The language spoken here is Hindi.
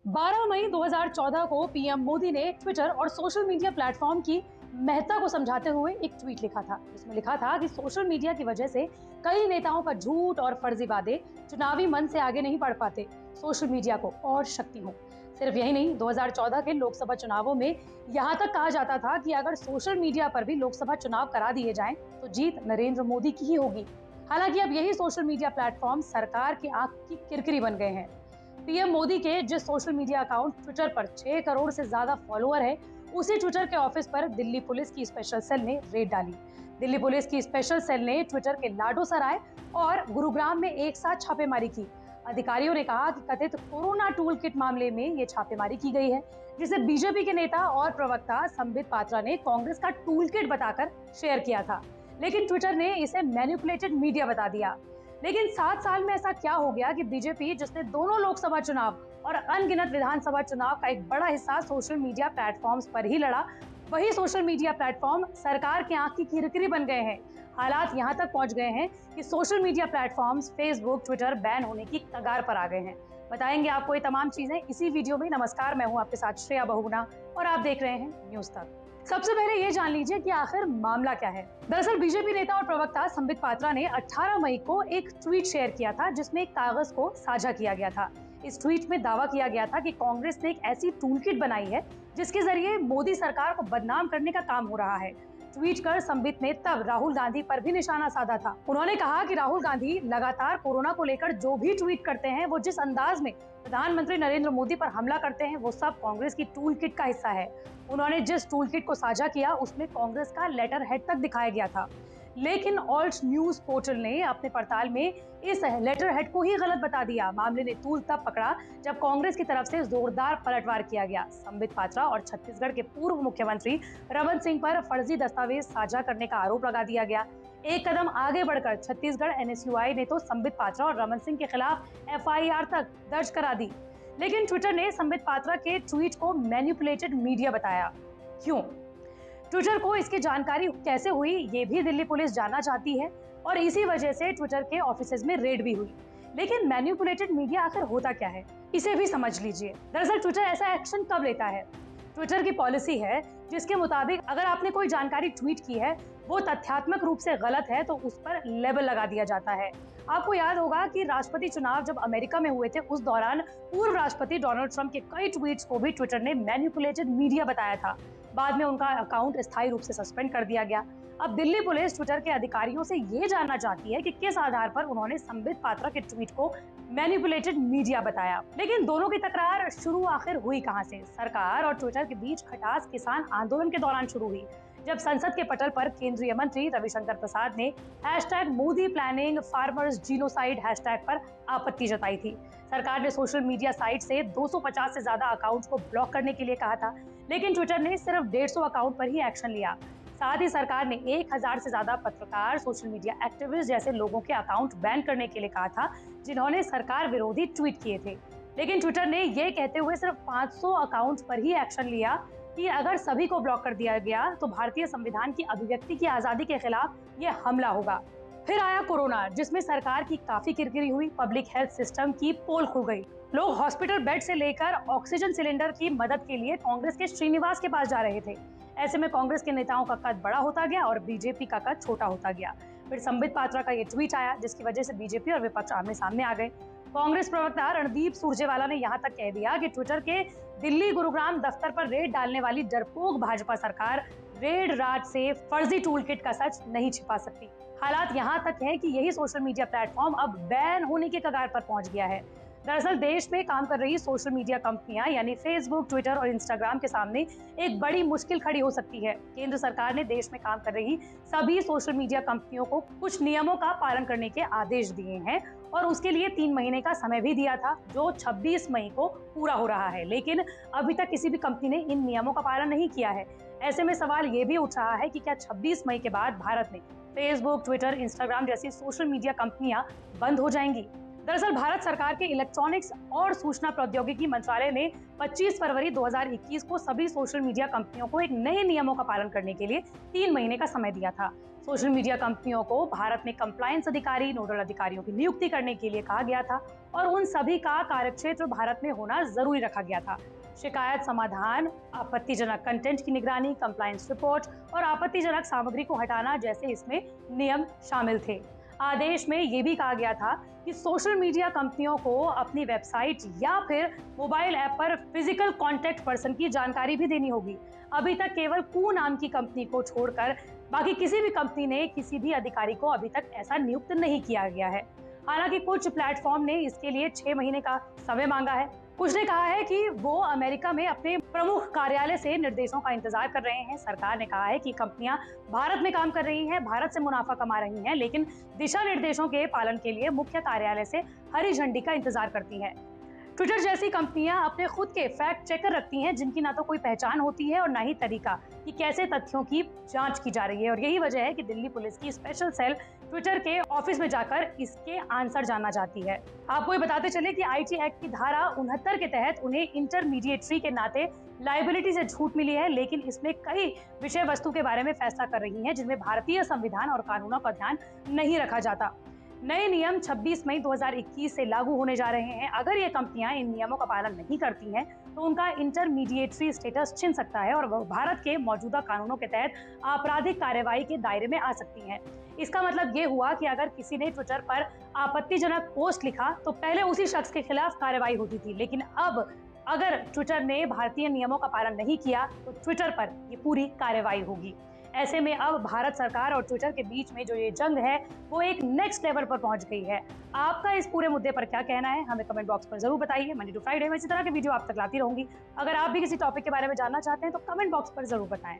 12 मई 2014 को पीएम मोदी ने ट्विटर और सोशल मीडिया प्लेटफॉर्म की महत्ता को समझाते हुए एक ट्वीट लिखा था। इसमें लिखा था कि सोशल मीडिया की वजह से कई नेताओं का झूठ और फर्जी वादे चुनावी मन से आगे नहीं बढ़ पाते। सोशल मीडिया को और शक्ति हो। सिर्फ यही नहीं, 2014 के लोकसभा चुनावों में यहाँ तक कहा जाता था कि अगर सोशल मीडिया पर भी लोकसभा चुनाव करा दिए जाएं, तो जीत नरेंद्र मोदी की ही होगी। हालांकि अब यही सोशल मीडिया प्लेटफॉर्म सरकार की आंख की किरकिरी बन गए हैं। पीएम मोदी के जिस सोशल मीडिया अकाउंट ट्विटर पर 6 करोड़ से ज्यादा फॉलोअर है, उसी ट्विटर के ऑफिस पर दिल्ली पुलिस की स्पेशल सेल ने रेड डाली। दिल्ली पुलिस की स्पेशल सेल ने ट्विटर के लाडो सराय और गुरुग्राम में एक साथ छापेमारी की। अधिकारियों ने कहा कि कथित कोरोना टूल किट मामले में ये छापेमारी की गई है, जिसे बीजेपी के नेता और प्रवक्ता संबित पात्रा ने कांग्रेस का टूल किट बताकर शेयर किया था, लेकिन ट्विटर ने इसे मैनिपुलेटेड मीडिया बता दिया। लेकिन 7 साल में ऐसा क्या हो गया कि बीजेपी, जिसने दोनों लोकसभा चुनाव और अनगिनत विधानसभा चुनाव का एक बड़ा हिस्सा सोशल मीडिया प्लेटफॉर्म्स पर ही लड़ा, वही सोशल मीडिया प्लेटफॉर्म सरकार की आंख की किरकिरी बन गए हैं। हालात यहाँ तक पहुंच गए हैं कि social media platforms Facebook, Twitter ban होने की कगार पर आ गए हैं। बताएंगे आपको ये तमाम चीजें इसी वीडियो में। नमस्कार, मैं हूँ आपके साथ श्रेया बहुगुणा और आप देख रहे हैं न्यूज तक। सबसे पहले ये जान लीजिए कि आखिर मामला क्या है। दरअसल बीजेपी नेता और प्रवक्ता संबित पात्रा ने 18 मई को एक ट्वीट शेयर किया था, जिसमें एक कागज को साझा किया गया था। इस ट्वीट में दावा किया गया था कि कांग्रेस ने एक ऐसी टूलकिट बनाई है जिसके जरिए मोदी सरकार को बदनाम करने का काम हो रहा है। ट्वीट कर संबित ने तब राहुल गांधी पर भी निशाना साधा था। उन्होंने कहा कि राहुल गांधी लगातार कोरोना को लेकर जो भी ट्वीट करते हैं, वो जिस अंदाज में प्रधानमंत्री नरेंद्र मोदी पर हमला करते हैं, वो सब कांग्रेस की टूल किट का हिस्सा है। उन्होंने जिस टूल किट को साझा किया, उसमें कांग्रेस का लेटर हेड तक दिखाया गया था, लेकिन ऑल्ट न्यूज पोर्टल ने अपने पड़ताल में इस लेटर हेड को ही गलत बता दिया। मामले ने तूल तब पकड़ा जब कांग्रेस की तरफ से जोरदार पलटवार किया गया। संबित पात्रा और छत्तीसगढ़ के पूर्व मुख्यमंत्री रमन सिंह पर फर्जी दस्तावेज साझा करने का आरोप लगा दिया गया। एक कदम आगे बढ़कर छत्तीसगढ़ एनएसयूआई ने तो संबित पात्रा और रमन सिंह के खिलाफ एफआईआर तक दर्ज करा दी। लेकिन ट्विटर ने संबित पात्रा के ट्वीट को मैनिपुलेटेड मीडिया बताया। क्यों? ट्विटर को इसकी जानकारी कैसे हुई, ये भी दिल्ली पुलिस जानना चाहती है और इसी वजह से ट्विटर के ऑफिसेज में रेड भी हुई। लेकिन मैनिपुलेटेड मीडिया आखिर होता क्या है, इसे भी समझ लीजिए। दरअसल ट्विटर ऐसा एक्शन कब लेता है? ट्विटर की पॉलिसी है जिसके मुताबिक अगर आपने कोई जानकारी ट्वीट की है, वो तथ्यात्मक रूप से गलत है, तो उस पर लेबल लगा दिया जाता है। आपको याद होगा कि राष्ट्रपति चुनाव जब अमेरिका में हुए थे, उस दौरान पूर्व राष्ट्रपति डोनाल्ड ट्रंप के कई ट्वीट्स को भी ट्विटर ने मैनिपुलेटेड मीडिया बताया था। बाद में उनका अकाउंट स्थायी रूप से सस्पेंड कर दिया गया। अब दिल्ली पुलिस ट्विटर के अधिकारियों से ये जानना चाहती है कि किस आधार पर उन्होंने संबित पात्रा के ट्वीट को मैनिपुलेटेड मीडिया बताया। लेकिन दोनों की तकरार शुरू आखिर हुई कहां से? सरकार और ट्विटर के बीच खटास किसान आंदोलन के दौरान शुरू हुई, जब संसद के पटल पर केंद्रीय मंत्री रविशंकर प्रसाद ने #Modi planning farmers genocide hashtag पर आपत्ति जताई थी। सरकार ने सोशल मीडिया साइट से 250 से ज्यादा अकाउंट्स को ब्लॉक करने के लिए कहा था, लेकिन ट्विटर ने सिर्फ 150 अकाउंट पर ही एक्शन लिया। साथ ही सरकार ने 1000 से ज्यादा पत्रकार, सोशल मीडिया एक्टिविस्ट जैसे लोगों के अकाउंट बैन करने के लिए कहा था, जिन्होंने सरकार विरोधी ट्वीट किए थे। लेकिन ट्विटर ने ये कहते हुए सिर्फ 500 अकाउंट पर ही एक्शन लिया कि अगर सभी को ब्लॉक कर दिया गया तो भारतीय संविधान की अभिव्यक्ति की आजादी के खिलाफ ये हमला होगा। फिर आया कोरोना, जिसमें सरकार की काफी किरकिरी हुई। पब्लिक हेल्थ सिस्टम की पोल खुल गई। लोग हॉस्पिटल बेड से लेकर ऑक्सीजन सिलेंडर की मदद के लिए कांग्रेस के श्रीनिवास के पास जा रहे थे। ऐसे में कांग्रेस के नेताओं का कद बड़ा होता गया और बीजेपी का कद छोटा होता गया। फिर संबित पात्रा का ये ट्वीट आया, जिसकी वजह से बीजेपी और विपक्ष आमने सामने आ गए। कांग्रेस प्रवक्ता रणदीप सुरजेवाला ने यहाँ तक कह दिया कि ट्विटर के दिल्ली गुरुग्राम दफ्तर पर रेड डालने वाली डरपोक भाजपा सरकार रेड राज से फर्जी टूल किट का सच नहीं छिपा सकती। हालात यहाँ तक है कि यही सोशल मीडिया प्लेटफॉर्म अब बैन होने के कगार पर पहुंच गया है। दरअसल देश में काम कर रही सोशल मीडिया कंपनियां यानी फेसबुक, ट्विटर और इंस्टाग्राम के सामने एक बड़ी मुश्किल खड़ी हो सकती है। केंद्र सरकार ने देश में काम कर रही सभी सोशल मीडिया कंपनियों को कुछ नियमों का पालन करने के आदेश दिए हैं और उसके लिए 3 महीने का समय भी दिया था, जो 26 मई को पूरा हो रहा है। लेकिन अभी तक किसी भी कंपनी ने इन नियमों का पालन नहीं किया है। ऐसे में सवाल ये भी उठ रहा है कि क्या 26 मई के बाद भारत में फेसबुक, ट्विटर, इंस्टाग्राम जैसी सोशल मीडिया कंपनियां बंद हो जाएंगी? दरअसल भारत सरकार के इलेक्ट्रॉनिक्स और सूचना प्रौद्योगिकी मंत्रालय ने 25 फरवरी 2021 को सभी सोशल मीडिया कंपनियों को एक नए नियमों का पालन करने के लिए 3 महीने का समय दिया था। सोशल मीडिया कंपनियों को भारत में कंप्लायंस अधिकारी, नोडल अधिकारियों की नियुक्ति करने के लिए कहा गया था और उन सभी का कार्यक्षेत्र भारत में होना जरूरी रखा गया था। शिकायत समाधान, आपत्तिजनक कंटेंट की निगरानी, कंप्लायंस रिपोर्ट और आपत्तिजनक सामग्री को हटाना जैसे इसमें नियम शामिल थे। आदेश में यह भी कहा गया था कि सोशल मीडिया कंपनियों को अपनी वेबसाइट या फिर मोबाइल ऐप पर फिजिकल कॉन्टैक्ट पर्सन की जानकारी भी देनी होगी। अभी तक केवल कू नाम की कंपनी को छोड़कर बाकी किसी भी कंपनी ने किसी भी अधिकारी को अभी तक ऐसा नियुक्त नहीं किया गया है। हालांकि कुछ प्लेटफॉर्म ने इसके लिए 6 महीने का समय मांगा है। कुछ ने कहा है कि वो अमेरिका में अपने प्रमुख कार्यालय से निर्देशों का इंतजार कर रहे हैं। सरकार ने कहा है कि कंपनियां भारत में काम कर रही हैं, भारत से मुनाफा कमा रही हैं, लेकिन दिशा निर्देशों के पालन के लिए मुख्य कार्यालय से हरी झंडी का इंतजार करती हैं। ट्विटर जैसी कंपनियां अपने खुद के फैक्ट चेकर रखती हैं, जिनकी ना तो कोई पहचान होती है और ना ही तरीका कि कैसे तथ्यों की जांच की जा रही है। और यही वजह है कि दिल्ली पुलिस की स्पेशल सेल ट्विटर के ऑफिस में जाकर इसके आंसर जानना चाहती है। आपको ये बताते चले कि आईटी एक्ट की धारा 69 के तहत उन्हें इंटरमीडिएटरी के नाते लायबिलिटी से छूट मिली है, लेकिन इसमें कई विषय वस्तु के बारे में फैसला कर रही है जिनमें भारतीय संविधान और कानूनों का ध्यान नहीं रखा जाता। नए नियम 26 मई 2021 से लागू होने जा रहे हैं। अगर ये कंपनियां इन नियमों का पालन नहीं करती हैं तो उनका इंटरमीडिएटरी स्टेटस छिन सकता है और वह भारत के मौजूदा कानूनों के तहत आपराधिक कार्रवाई के दायरे में आ सकती हैं। इसका मतलब ये हुआ कि अगर किसी ने ट्विटर पर आपत्तिजनक पोस्ट लिखा तो पहले उसी शख्स के खिलाफ कार्रवाई होती थी, लेकिन अब अगर ट्विटर ने भारतीय नियमों का पालन नहीं किया तो ट्विटर पर ये पूरी कार्रवाई होगी। ऐसे में अब भारत सरकार और ट्विटर के बीच में जो ये जंग है वो एक नेक्स्ट लेवल पर पहुंच गई है। आपका इस पूरे मुद्दे पर क्या कहना है, हमें कमेंट बॉक्स पर जरूर बताइए। मंडे टू फ्राइडे में इसी तरह के वीडियो आप तक लाती रहूंगी। अगर आप भी किसी टॉपिक के बारे में जानना चाहते हैं तो कमेंट बॉक्स पर जरूर बताएं।